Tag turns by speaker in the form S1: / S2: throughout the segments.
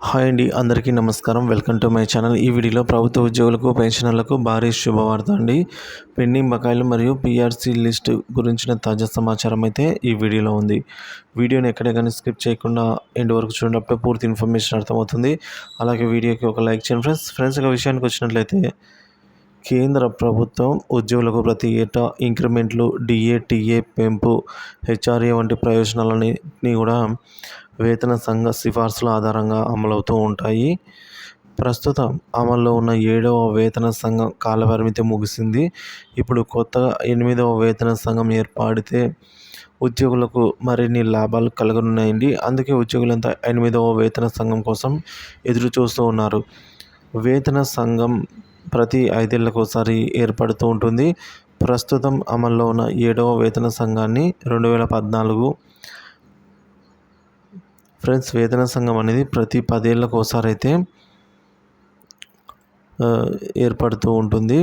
S1: Hi అండి, అందరికీ నమస్కారం. Welcome to my channel. ఈ వీడియోలో ప్రభుత్వ ఉద్యోగులకు, పెన్షనర్లకు భారీ శుభవార్త అండి. పెండింగ్ బకాయిలు మరియు పిఆర్సీ లిస్ట్ గురించిన తాజా సమాచారం అయితే ఈ వీడియోలో ఉంది. వీడియోని ఎక్కడే కానీ స్కిప్ చేయకుండా ఎండ్ వరకు చూడటప్పుడు పూర్తి ఇన్ఫర్మేషన్ అర్థమవుతుంది. అలాగే వీడియోకి ఒక లైక్ చేయండి ఫ్రెండ్స్. ఒక విషయానికి వచ్చినట్లయితే కేంద్ర ప్రభుత్వం ఉద్యోగులకు ప్రతి ఏటా ఇంక్రిమెంట్లు, డిఏ, టీఏ పెంపు, హెచ్ఆర్ఏ వంటి ప్రయోజనాలన్నీ కూడా వేతన సంఘ సిఫార్సుల ఆధారంగా అమలవుతూ ఉంటాయి. ప్రస్తుతం అమల్లో ఉన్న 7వ వేతన సంఘం కాలపరిమితి ముగిసింది. ఇప్పుడు కొత్తగా 8వ వేతన సంఘం ఏర్పడితే ఉద్యోగులకు మరిన్ని లాభాలు కలగనున్నాయండి. అందుకే ఉద్యోగులంతా 8వ వేతన సంఘం కోసం ఎదురు చూస్తూ ఉన్నారు. వేతన సంఘం ప్రతి 5 ఏళ్లకోసారి ఏర్పడుతూ ఉంటుంది. ప్రస్తుతం అమల్లో ఉన్న 7వ వేతన సంఘాన్ని 2014 ఫ్రెండ్స్. వేతన సంఘం అనేది ప్రతి 10 ఏళ్లకోసారి అయితే ఏర్పడుతూ ఉంటుంది.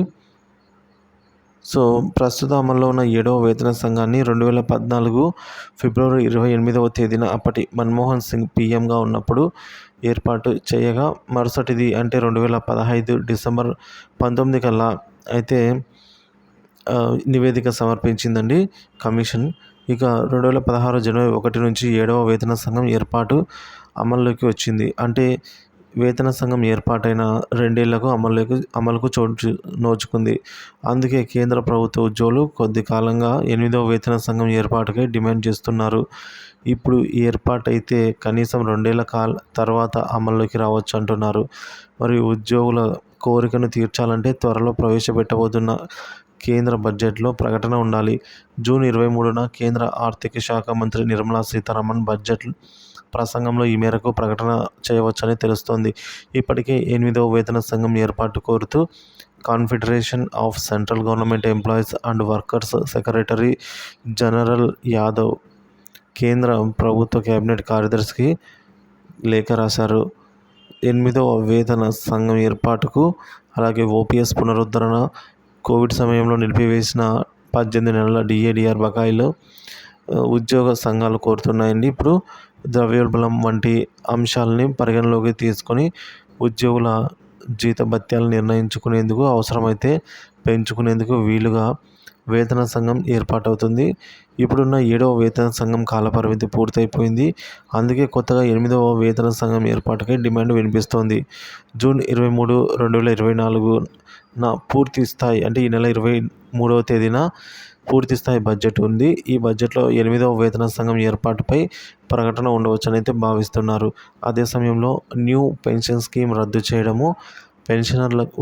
S1: సో ప్రస్తుతం అమల్లో ఉన్న 7వ వేతన సంఘాన్ని 2014 ఫిబ్రవరి 28వ తేదీన అప్పటి మన్మోహన్ సింగ్ పీఎంగా ఉన్నప్పుడు ఏర్పాటు చేయగా, మరుసటిది అంటే 2015 డిసెంబర్ 19 కల్లా అయితే నివేదిక సమర్పించిందండి కమిషన్. ఇక 2016 జనవరి 1 నుంచి 7వ వేతన సంఘం ఏర్పాటు అమల్లోకి వచ్చింది. అంటే వేతన సంఘం ఏర్పాటైన 2 ఏళ్లకు అమలుకు నోచుకుంది. అందుకే కేంద్ర ప్రభుత్వ ఉద్యోగులు కొద్ది కాలంగా 8వ వేతన సంఘం ఏర్పాటుకై డిమాండ్ చేస్తున్నారు. ఇప్పుడు ఏర్పాటైతే కనీసం 2 ఏళ్ల తర్వాత అమల్లోకి రావచ్చు అంటున్నారు. మరియు ఉద్యోగుల కోరికను తీర్చాలంటే త్వరలో ప్రవేశపెట్టబోతున్న కేంద్ర బడ్జెట్లో ప్రకటన ఉండాలి. జూన్ 23న కేంద్ర ఆర్థిక శాఖ మంత్రి నిర్మలా సీతారామన్ బడ్జెట్ ప్రసంగంలో ఈ మేరకు ప్రకటన చేయవచ్చని తెలుస్తోంది. ఇప్పటికే 8వ వేతన సంఘం ఏర్పాటు కోరుతూ confederation of central government employees and workers secretary general Yadav కేంద్ర ప్రభుత్వ కేబినెట్ కార్యదర్శికి లేఖ రాశారు. 8వ వేతన సంఘం ఏర్పాటుకు, అలాగే ఓపీఎస్ పునరుద్ధరణ, కోవిడ్ సమయంలో నిలిపివేసిన 18 నెలల డిఏడిఆర్ బకాయిలు ఉద్యోగ సంఘాలు కోరుతున్నాయండి. ఇప్పుడు ద్రవ్యోల్బణం వంటి అంశాలని పరిగణలోకి తీసుకొని ఉద్యోగుల జీతభత్యాలు నిర్ణయించుకునేందుకు, అవసరమైతే పెంచుకునేందుకు వీలుగా వేతన సంఘం ఏర్పాటవుతుంది. ఇప్పుడున్న 7వ వేతన సంఘం కాలపరిమితి పూర్తయిపోయింది. అందుకే కొత్తగా 8వ వేతన సంఘం ఏర్పాటుకై డిమాండ్ వినిపిస్తోంది. జూన్ 23, 2024న పూర్తి స్థాయి అంటే ఈ నెల 23వ తేదీన పూర్తి స్థాయి బడ్జెట్ ఉంది. ఈ బడ్జెట్లో 8వ వేతన సంఘం ఏర్పాటుపై ప్రకటన ఉండవచ్చని అయితే భావిస్తున్నారు. అదే సమయంలో న్యూ పెన్షన్ స్కీమ్ రద్దు చేయడము,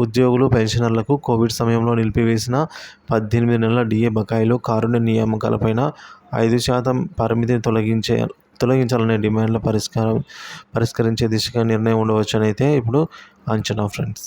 S1: ఉద్యోగులు పెన్షనర్లకు కోవిడ్ సమయంలో నిలిపివేసిన 18 నెలల డిఏ బకాయిలు, కారుణ్య నియామకాలపైన 5% పరిమితిని తొలగించాలనే డిమాండ్ల పరిష్కరించే దిశగా నిర్ణయం ఉండవచ్చని అయితే ఇప్పుడు అంచనా ఫ్రెండ్స్.